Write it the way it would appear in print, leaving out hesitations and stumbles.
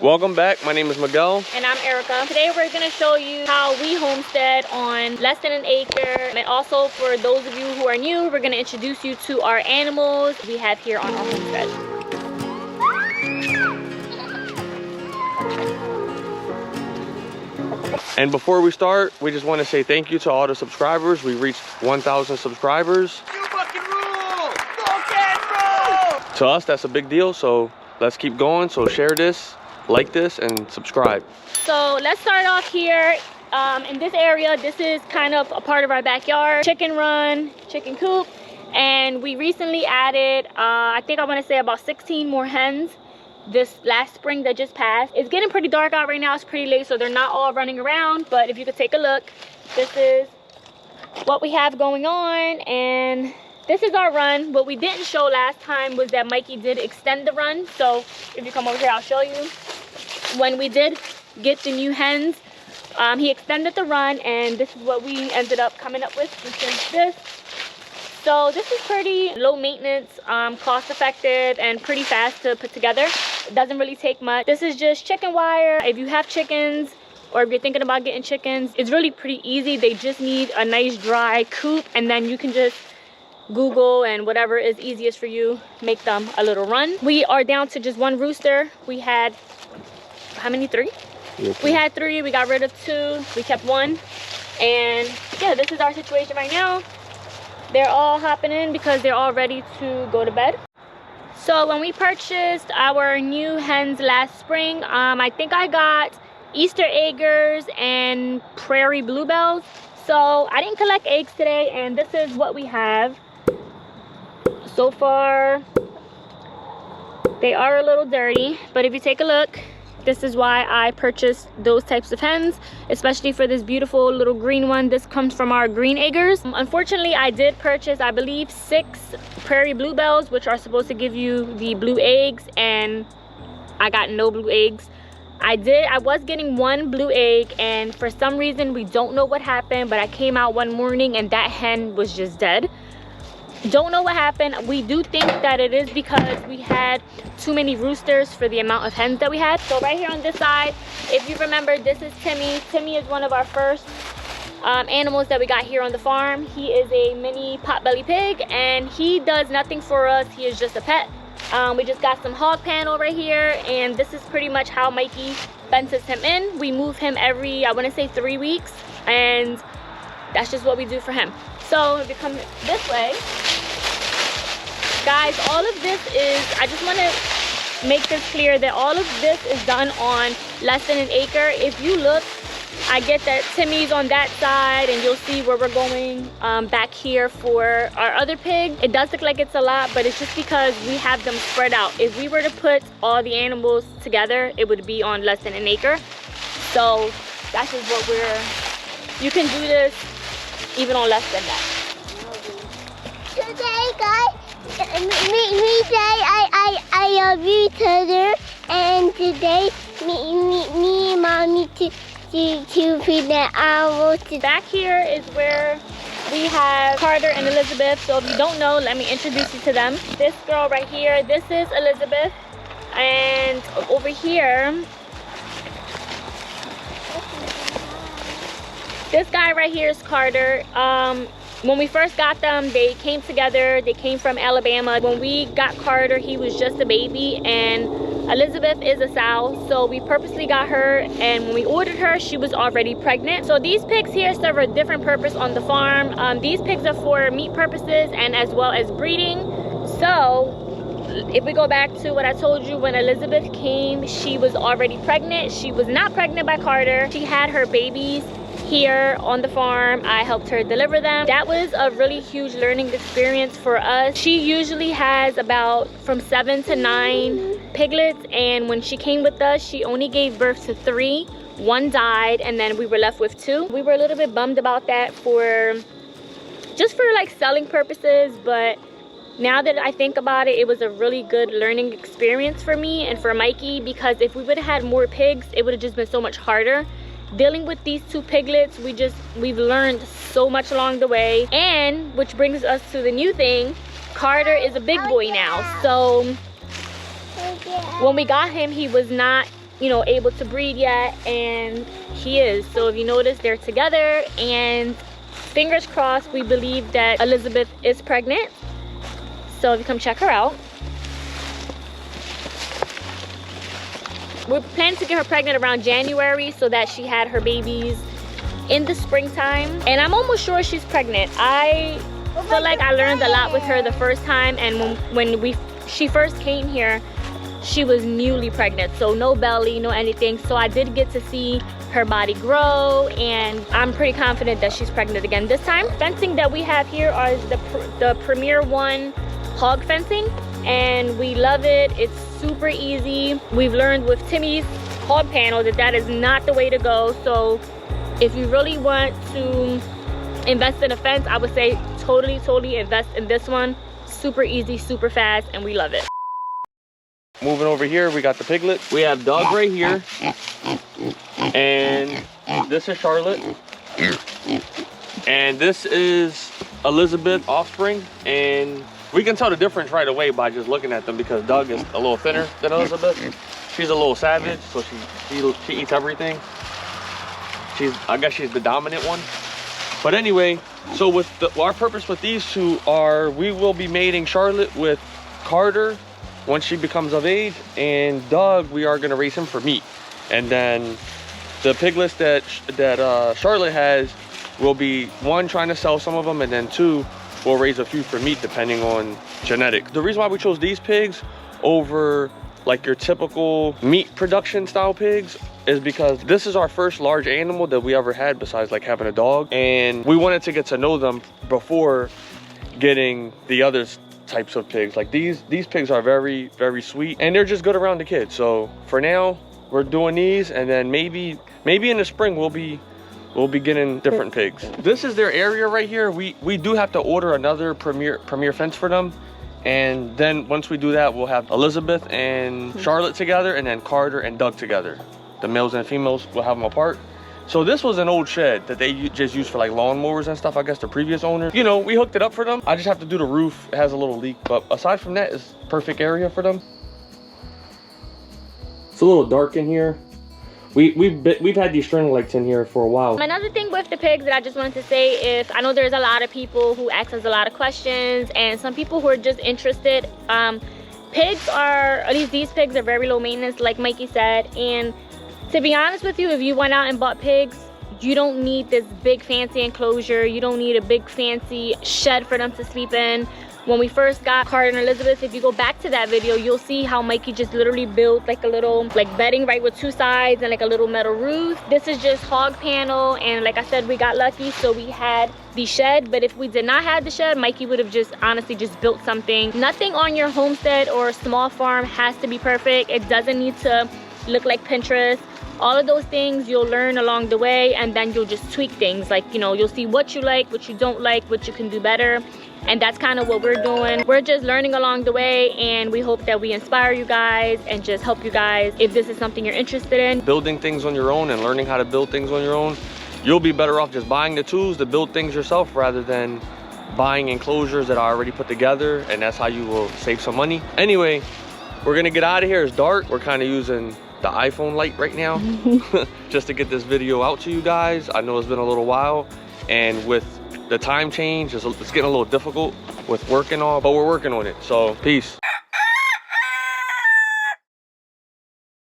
Welcome back. My name is Miguel. And I'm Erica. Today we're going to show you how we homestead on less than an acre. And also for those of you who are new, we're going to introduce you to our animals we have here on our homestead. And before we start, we just want to say thank you to all the subscribers. We reached 1,000 subscribers. You fucking rule! Go To us, that's a big deal. So let's keep going. So share this, like this, and subscribe. So let's start off here in this area. This is kind of a part of our backyard. Chicken run, chicken coop. And we recently added, I think I want to say about 16 more hens this last spring that just passed. It's getting pretty dark out right now. It's pretty late, so they're not all running around. But if you could take a look, this is what we have going on. And this is our run. What we didn't show last time was that Mikey did extend the run. So if you come over here, I'll show you. When we did get the new hens, he extended the run, and this is what we ended up coming up with, which is this. So this is pretty low maintenance, cost effective, and pretty fast to put together. It doesn't really take much. This is just chicken wire. If you have chickens, or if you're thinking about getting chickens, it's really pretty easy. They just need a nice dry coop, and then you can just Google and whatever is easiest for you, make them a little run. We are down to just one rooster. We had, how many, 3? Yes. We had 3, we got rid of 2, we kept 1. And yeah, this is our situation right now. They're all hopping in because they're all ready to go to bed. So when we purchased our new hens last spring, I think I got Easter eggers and prairie bluebells. So I didn't collect eggs today, and this is what we have. So far, they are a little dirty, but if you take a look, this is why I purchased those types of hens, especially for this beautiful little green one. This comes from our green eggers. Unfortunately, I did purchase, I believe, 6 prairie bluebells, which are supposed to give you the blue eggs, and I got no blue eggs. I was getting 1 blue egg, and for some reason, we don't know what happened, but I came out one morning and that hen was just dead. Don't know what happened. We do think that it is because we had too many roosters for the amount of hens that we had. So right here on this side, if you remember, this is Timmy. Timmy is one of our first animals that we got here on the farm. He is a mini potbelly pig, and he does nothing for us. He is just a pet. We just got some hog panel right here, and this is pretty much how Mikey fences him in. We move him every, I want to say 3 weeks, and that's just what we do for him. So if you come this way, guys, all of this is, I just want to make this clear that all of this is done on less than an acre. If you look, I get that Timmy's on that side, and you'll see where we're going back here for our other pig. It does look like it's a lot, but it's just because we have them spread out. If we were to put all the animals together, it would be on less than an acre. So that's just what you can do this even on less than that. Today, guys, me say I love you together, and today me and mommy to feed the animals. Back here is where we have Carter and Elizabeth. So if you don't know, let me introduce you to them. This girl right here, this is Elizabeth, and over here, this guy right here is Carter. When we first got them, they came together. They came from Alabama. When we got Carter, he was just a baby, and Elizabeth is a sow. So we purposely got her, and when we ordered her, she was already pregnant. So these pigs here serve a different purpose on the farm. These pigs are for meat purposes and as well as breeding. So if we go back to what I told you, when Elizabeth came, she was already pregnant. She was not pregnant by Carter. She had her babies here on the farm. I helped her deliver them. That was a really huge learning experience for us. She usually has about from 7 to 9 piglets, and when she came with us, she only gave birth to 3. 1 died, and then we were left with 2. We were a little bit bummed about that just for like selling purposes, but now that I think about it, it was a really good learning experience for me and for Mikey, because if we would have had more pigs, it would have just been so much harder. Dealing with these 2 piglets, we've learned so much along the way. And which brings us to the new thing, Carter is a big boy now. So when we got him, he was not you know, able to breed yet, and he is. So if you notice, they're together, and fingers crossed, we believe that Elizabeth is pregnant. So if you come check her out. We're planning to get her pregnant around January so that she had her babies in the springtime. And I'm almost sure she's pregnant. I feel like I learned a lot with her the first time, and when she first came here, she was newly pregnant, so no belly, no anything. So I did get to see her body grow, and I'm pretty confident that she's pregnant again this time. Fencing that we have here are the Premier One hog fencing, and we love it. It's super easy. We've learned with Timmy's hog panel that is not the way to go. So if you really want to invest in a fence, I would say totally invest in this one. Super easy, super fast, and we love it. Moving over here, we got the piglets. We have Doug right here, and this is Charlotte, and this is Elizabeth offspring. And we can tell the difference right away by just looking at them, because Doug is a little thinner than Elizabeth. She's a little savage, so she eats everything. I guess she's the dominant one. But anyway, so with our purpose with these two are, we will be mating Charlotte with Carter once she becomes of age, and Doug, we are going to raise him for meat. And then the piglets that Charlotte has, will be, one, trying to sell some of them, and then two, we'll raise a few for meat depending on genetics. The reason why we chose these pigs over like your typical meat production style pigs is because this is our first large animal that we ever had besides like having a dog, and we wanted to get to know them before getting the other types of pigs. Like these pigs are very sweet, and they're just good around the kids. So for now we're doing these, and then maybe in the spring we'll be getting different pigs. This is their area right here. We do have to order another premier fence for them, and then once we do that, we'll have Elizabeth and Charlotte together, and then Carter and Doug together. The males and females, we'll have them apart. So this was an old shed that they just used for like lawnmowers and stuff, I guess the previous owner. You know, we hooked it up for them. I just have to do the roof. It has a little leak, but aside from that, it's perfect area for them. It's a little dark in here. We've had these string lights in here for a while. Another thing with the pigs that I just wanted to say is, I know there's a lot of people who ask us a lot of questions, and some people who are just interested. Pigs are, at least these pigs are very low maintenance, like Mikey said. And to be honest with you, if you went out and bought pigs, you don't need this big fancy enclosure. You don't need a big fancy shed for them to sleep in. When we first got Carter and Elizabeth, if you go back to that video, you'll see how Mikey just literally built like a little bedding right with two sides and like a little metal roof. This is just hog panel, and like I said, we got lucky, so we had the shed. But if we did not have the shed, Mikey would have just honestly just built something. Nothing on your homestead or small farm has to be perfect. It doesn't need to look like Pinterest. All of those things you'll learn along the way, and then you'll just tweak things. Like, you know, you'll see what you like, what you don't like, what you can do better. And that's kind of what we're doing. We're just learning along the way, and we hope that we inspire you guys and just help you guys if this is something you're interested in. Building things on your own and learning how to build things on your own, you'll be better off just buying the tools to build things yourself rather than buying enclosures that are already put together, and that's how you will save some money. Anyway, we're gonna get out of here. It's dark. We're kind of using the iPhone light right now just to get this video out to you guys. I know it's been a little while, and with the time change, it's getting a little difficult with work and all, but we're working on it. So peace.